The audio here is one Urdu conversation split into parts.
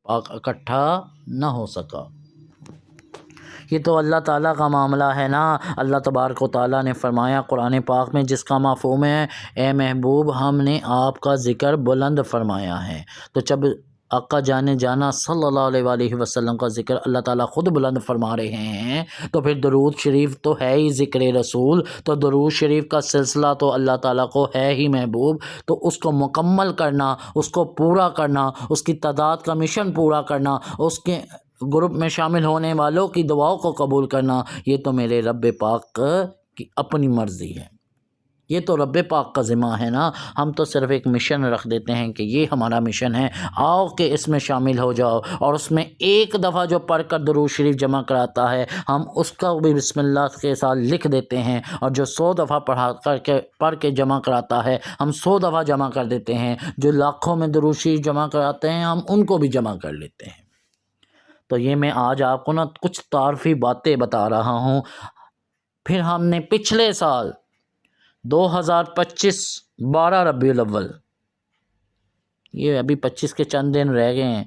پاک اکٹھا نہ ہو سکا۔ یہ تو اللہ تعالیٰ کا معاملہ ہے نا۔ اللہ تبارک و تعالیٰ نے فرمایا قرآن پاک میں، جس کا مفہوم ہے اے محبوب ہم نے آپ کا ذکر بلند فرمایا ہے۔ تو جب آقا جانا صلی اللہ علیہ وآلہ وسلم کا ذکر اللہ تعالیٰ خود بلند فرما رہے ہیں، تو پھر درود شریف تو ہے ہی ذکر رسول، تو درود شریف کا سلسلہ تو اللہ تعالیٰ کو ہے ہی محبوب، تو اس کو مکمل کرنا، اس کو پورا کرنا، اس کی تعداد کا مشن پورا کرنا، اس کے گروپ میں شامل ہونے والوں کی دعاؤں کو قبول کرنا، یہ تو میرے رب پاک کی اپنی مرضی ہے، یہ تو رب پاک کا ذمہ ہے نا۔ ہم تو صرف ایک مشن رکھ دیتے ہیں کہ یہ ہمارا مشن ہے، آؤ کہ اس میں شامل ہو جاؤ، اور اس میں ایک دفعہ جو پڑھ کر درود شریف جمع کراتا ہے ہم اس کا بھی بسم اللہ کے ساتھ لکھ دیتے ہیں، اور جو 100 دفعہ پڑھ کے جمع کراتا ہے ہم 100 دفعہ جمع کر دیتے ہیں، جو لاکھوں میں درود شریف جمع کراتے ہیں ہم ان کو بھی جمع کر لیتے ہیں۔ تو یہ میں آج آپ کو نا کچھ تعارفی باتیں بتا رہا ہوں۔ پھر ہم نے پچھلے سال 2025 12 ربیع الاول، یہ ابھی 25 کے چند دن رہ گئے ہیں،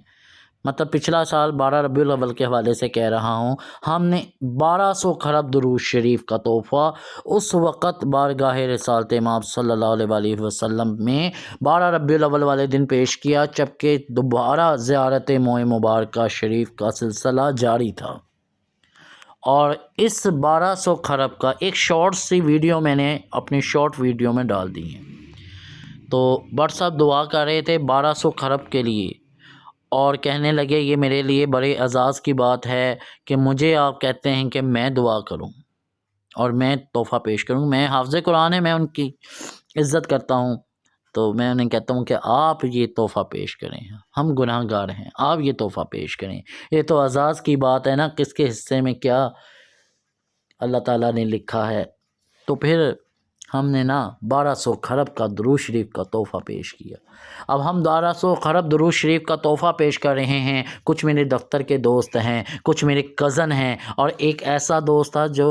مطلب پچھلا سال 12 ربیع الاول کے حوالے سے کہہ رہا ہوں، ہم نے 1200 خراب درود شریف کا تحفہ اس وقت بارگاہ رسالت امام صلی اللہ علیہ وآلہ وسلم میں 12 ربیع الاول والے دن پیش کیا، جبکہ دوبارہ زیارت موئے مبارکہ شریف کا سلسلہ جاری تھا۔ اور اس 1200 خراب کا ایک شارٹ سی ویڈیو میں نے اپنی شارٹ ویڈیو میں ڈال دی ہے۔ تو بٹ صاحب دعا کر رہے تھے 1200 خراب کے لیے، اور کہنے لگے یہ میرے لیے بڑے اعزاز کی بات ہے کہ مجھے آپ کہتے ہیں کہ میں دعا کروں اور میں تحفہ پیش کروں۔ میں حافظ قرآن ہے، میں ان کی عزت کرتا ہوں، تو میں انہیں کہتا ہوں کہ آپ یہ تحفہ پیش کریں، ہم گناہ گار ہیں، آپ یہ تحفہ پیش کریں۔ یہ تو اعزاز کی بات ہے نا، کس کے حصے میں کیا اللہ تعالیٰ نے لکھا ہے۔ تو پھر ہم نے نا 1200 خراب کا درود شریف کا تحفہ پیش کیا۔ اب ہم 1200 خراب درود شریف کا تحفہ پیش کر رہے ہیں، کچھ میرے دفتر کے دوست ہیں، کچھ میرے کزن ہیں، اور ایک ایسا دوست تھا جو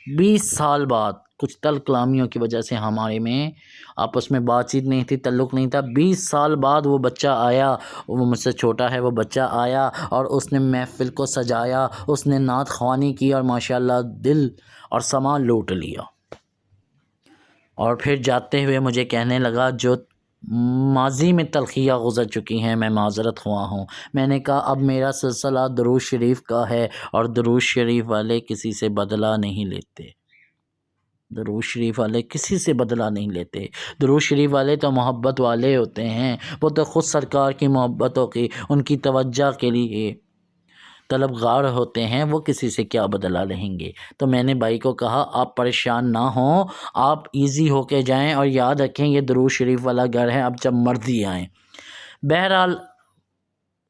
20 سال بعد کچھ تل کلامیوں کی وجہ سے ہمارے میں آپس میں بات چیت نہیں تھی، تعلق نہیں تھا، 20 سال بعد وہ بچہ آیا، وہ مجھ سے چھوٹا ہے، وہ بچہ آیا اور اس نے محفل کو سجایا، اس نے نعت خوانی کی، اور ماشاءاللہ دل اور سامان لوٹ لیا۔ اور پھر جاتے ہوئے مجھے کہنے لگا جو ماضی میں تلخیاں گزر چکی ہیں میں معذرت خواہ ہوں۔ میں نے کہا اب میرا سلسلہ درود شریف کا ہے، اور درود شریف والے کسی سے بدلہ نہیں لیتے، درود شریف والے کسی سے بدلہ نہیں لیتے، درود شریف والے تو محبت والے ہوتے ہیں، وہ تو خود سرکار کی محبتوں کی، ان کی توجہ کے لیے طلبگار ہوتے ہیں، وہ کسی سے کیا بدلہ لیں گے۔ تو میں نے بھائی کو کہا آپ پریشان نہ ہوں، آپ ایزی ہو کے جائیں، اور یاد رکھیں یہ درود شریف والا گھر ہے، اب جب مرضی آئیں۔ بہرحال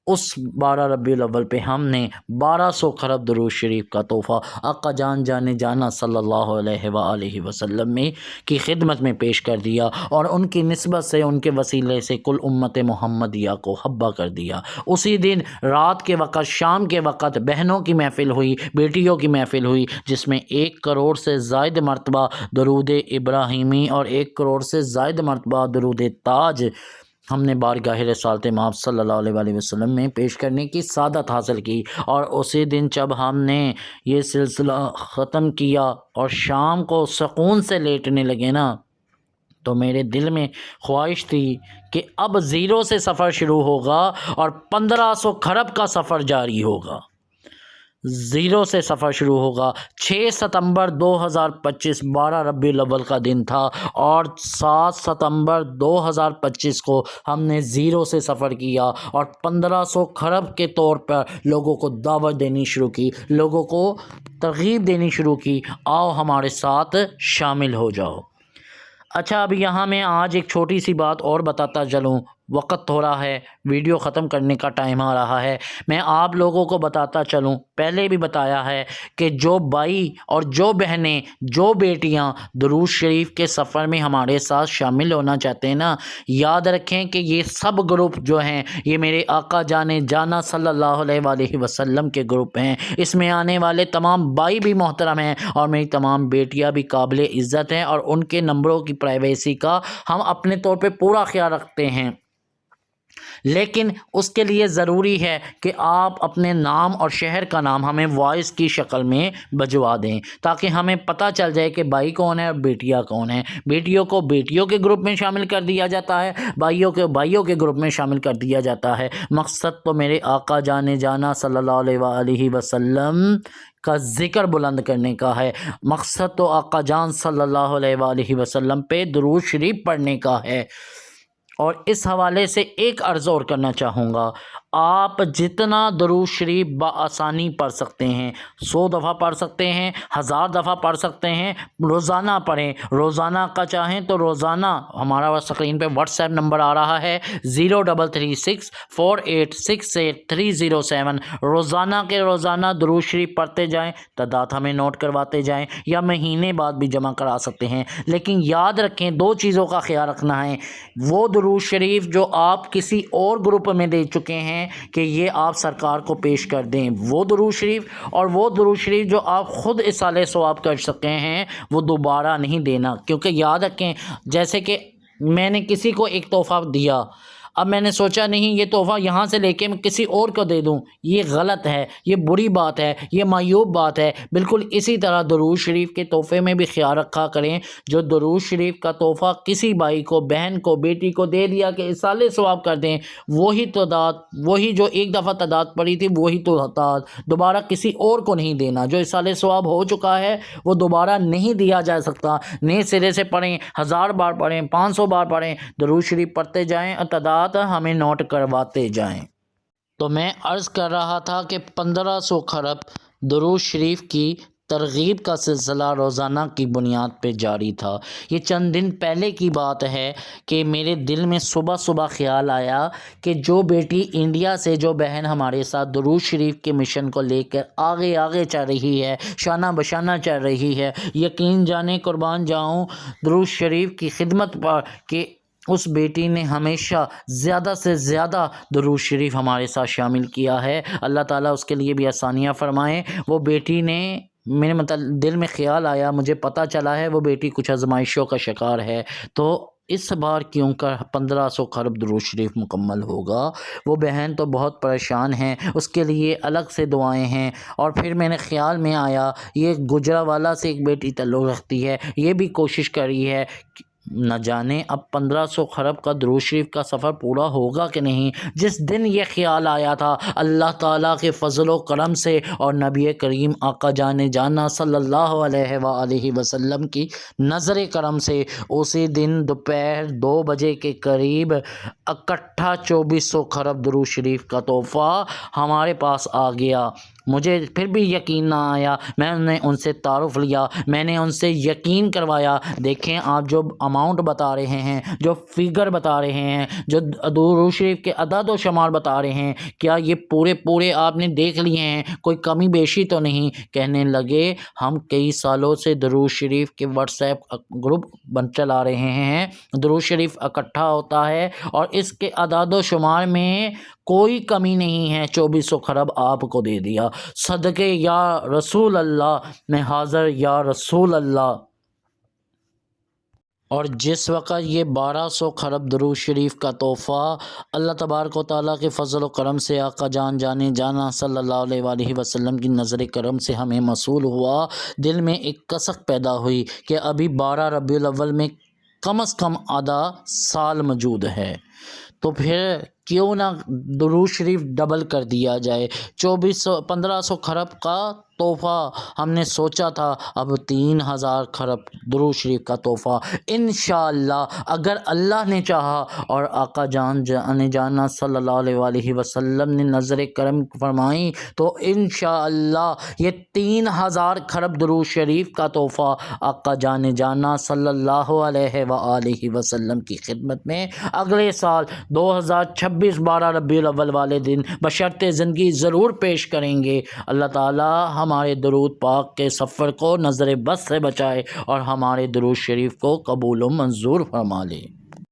اس 12 ربیع الاول پہ ہم نے 1200 خراب درود شریف کا تحفہ آقا جانا صلی اللہ علیہ وآلہ وسلم میں کی خدمت میں پیش کر دیا، اور ان کی نسبت سے، ان کے وسیلے سے کل امت محمدیہ کو حبہ کر دیا۔ اسی دن رات کے وقت، شام کے وقت بہنوں کی محفل ہوئی، بیٹیوں کی محفل ہوئی، جس میں 1 کروڑ سے زائد مرتبہ درود ابراہیمی اور 1 کروڑ سے زائد مرتبہ درود تاج ہم نے بارگاہ رسالت امام صلی اللہ علیہ وآلہ وسلم میں پیش کرنے کی سعادت حاصل کی۔ اور اسی دن جب ہم نے یہ سلسلہ ختم کیا اور شام کو سکون سے لیٹنے لگے نا، تو میرے دل میں خواہش تھی کہ اب 0 سے سفر شروع ہوگا اور 1500 خراب کا سفر جاری ہوگا۔ 0 سے سفر شروع ہوگا۔ 6 ستمبر 2025 12 ربیع الاول کا دن تھا، اور 7 ستمبر 2025 کو ہم نے 0 سے سفر کیا، اور 1500 خراب کے طور پر لوگوں کو دعوت دینی شروع کی، لوگوں کو ترغیب دینی شروع کی، آؤ ہمارے ساتھ شامل ہو جاؤ۔ اچھا، اب یہاں میں آج ایک چھوٹی سی بات اور بتاتا چلوں، وقت ہو رہا ہے، ویڈیو ختم کرنے کا ٹائم آ رہا ہے، میں آپ لوگوں کو بتاتا چلوں، پہلے بھی بتایا ہے کہ جو بھائی اور جو بہنیں، جو بیٹیاں درود شریف کے سفر میں ہمارے ساتھ شامل ہونا چاہتے ہیں نا، یاد رکھیں کہ یہ سب گروپ جو ہیں یہ میرے آقا جانا صلی اللہ علیہ وآلہ وسلم کے گروپ ہیں۔ اس میں آنے والے تمام بھائی بھی محترم ہیں، اور میری تمام بیٹیاں بھی قابل عزت ہیں، اور ان کے نمبروں کی پرائیویسی کا ہم اپنے طور پہ پورا خیال رکھتے ہیں۔ لیکن اس کے لیے ضروری ہے کہ آپ اپنے نام اور شہر کا نام ہمیں وائس کی شکل میں بھجوا دیں، تاکہ ہمیں پتہ چل جائے کہ بھائی کون ہے اور بیٹیاں کون ہیں۔ بیٹیوں کو بیٹیوں کے گروپ میں شامل کر دیا جاتا ہے، بھائیوں کے بھائیوں کے گروپ میں شامل کر دیا جاتا ہے۔ مقصد تو میرے آقا جانے جانا صلی اللہ علیہ وآلہ وسلم کا ذکر بلند کرنے کا ہے، مقصد تو آقا جان صلی اللہ علیہ وآلہ وسلم پہ درود شریف پڑھنے کا ہے۔ اور اس حوالے سے ایک عرض اور کرنا چاہوں گا، آپ جتنا درود شریف بآسانی پڑھ سکتے ہیں، 100 دفعہ پڑھ سکتے ہیں، 1000 دفعہ پڑھ سکتے ہیں، روزانہ پڑھیں۔ روزانہ کا چاہیں تو روزانہ ہمارا اسکرین پہ واٹس ایپ نمبر آ رہا ہے 033648683007، روزانہ کے روزانہ درود شریف پڑھتے جائیں، تعداد ہمیں نوٹ کرواتے جائیں، یا مہینے بعد بھی جمع کرا سکتے ہیں۔ لیکن یاد رکھیں، 2 چیزوں کا خیال رکھنا ہے، وہ درود شریف جو آپ کسی اور گروپ میں دے چکے ہیں کہ یہ آپ سرکار کو پیش کر دیں، وہ درود شریف، اور وہ درود شریف جو آپ خود اصالہ ثواب کر سکے ہیں وہ دوبارہ نہیں دینا۔ کیونکہ یاد رکھیں، جیسے کہ میں نے کسی کو ایک تحفہ دیا، اب میں نے سوچا نہیں یہ تحفہ یہاں سے لے کے میں کسی اور کو دے دوں، یہ غلط ہے، یہ بری بات ہے، یہ معیوب بات ہے۔ بالکل اسی طرح درود شریف کے تحفے میں بھی خیال رکھا کریں، جو درود شریف کا تحفہ کسی بھائی کو، بہن کو، بیٹی کو دے دیا کہ اصالہ ثواب کر دیں، وہی تعداد، وہی جو ایک دفعہ تعداد پڑی تھی وہی تعداد دوبارہ کسی اور کو نہیں دینا۔ جو اصالہ ثواب ہو چکا ہے وہ دوبارہ نہیں دیا جا سکتا۔ نئے سرے سے پڑھیں، 1000 بار پڑھیں، 500 بار پڑھیں، درود شریف پڑھتے جائیں اور تعداد ہمیں نوٹ کرواتے جائیں۔ تو میں عرض کر رہا تھا کہ 1500 خرب درود شریف کی ترغیب کا سلسلہ روزانہ کی بنیاد پہ جاری تھا۔ یہ چند دن پہلے کی بات ہے کہ میرے دل میں صبح صبح خیال آیا کہ جو بیٹی انڈیا سے، جو بہن ہمارے ساتھ درود شریف کے مشن کو لے کر آگے آگے چل رہی ہے، شانہ بشانہ چل رہی ہے، یقین جانے قربان جاؤں درود شریف کی خدمت پر کہ اس بیٹی نے ہمیشہ زیادہ سے زیادہ درود شریف ہمارے ساتھ شامل کیا ہے۔ اللہ تعالیٰ اس کے لیے بھی آسانیاں فرمائیں۔ وہ بیٹی نے، میرے دل میں خیال آیا، مجھے پتہ چلا ہے وہ بیٹی کچھ آزمائشوں کا شکار ہے، تو اس بار کیوں کر 1500 خرب درود شریف مکمل ہوگا۔ وہ بہن تو بہت پریشان ہیں، اس کے لیے الگ سے دعائیں ہیں۔ اور پھر میرے خیال میں آیا یہ گجرانوالہ سے ایک بیٹی تعلق رکھتی ہے، یہ بھی کوشش کری ہے، نہ جانے اب 1500 خرب کا درود شریف کا سفر پورا ہوگا کہ نہیں۔ جس دن یہ خیال آیا تھا، اللہ تعالیٰ کے فضل و کرم سے اور نبی کریم آقا جانے جانا صلی اللہ علیہ وآلہ وسلم کی نظر کرم سے، اسی دن دوپہر 2 بجے کے قریب اکٹھا 2400 خرب درود شریف کا تحفہ ہمارے پاس آ گیا۔ مجھے پھر بھی یقین نہ آیا، میں نے ان سے تعارف لیا، میں نے ان سے یقین کروایا، دیکھیں آپ جو اماؤنٹ بتا رہے ہیں، جو فگر بتا رہے ہیں، جو درود شریف کے عدد و شمار بتا رہے ہیں، کیا یہ پورے آپ نے دیکھ لیے ہیں، کوئی کمی بیشی تو نہیں؟ کہنے لگے ہم کئی سالوں سے درود شریف کے واٹس ایپ گروپ چلا رہے ہیں، درود شریف اکٹھا ہوتا ہے اور اس کے اعداد و شمار میں کوئی کمی نہیں ہے، 2400 خرب آپ کو دے دیا۔ صدقے یا رسول اللہ، میں حاضر یا رسول اللہ۔ اور جس وقت یہ 1200 خرب درود شریف کا تحفہ اللہ تبارک و تعالیٰ کے فضل و کرم سے آقا جان جانے جانا صلی اللہ علیہ وآلہ وسلم کی نظر کرم سے ہمیں موصول ہوا، دل میں ایک کسک پیدا ہوئی کہ ابھی 12 ربیع الاول میں کم از کم آدھا سال موجود ہے، تو پھر کیوں نہ درود شریف ڈبل کر دیا جائے۔ 1500 خرب کا تحفہ ہم نے سوچا تھا، اب 3000 خرب درود شریف کا تحفہ انشاءاللہ اگر اللہ نے چاہا اور آقا جان جانا صلی اللہ علیہ وآلہ وسلم نے نظر کرم فرمائی تو انشاءاللہ یہ 3000 خرب درود شریف کا تحفہ آقا جانا صلی اللہ علیہ وآلہ وسلم کی خدمت میں اگلے سال 2026 12 ربیع الاول والے دن بشرط زندگی ضرور پیش کریں گے۔ اللہ تعالی ہمارے درود پاک کے سفر کو نظر بد سے بچائے اور ہمارے درود شریف کو قبول و منظور فرما لے۔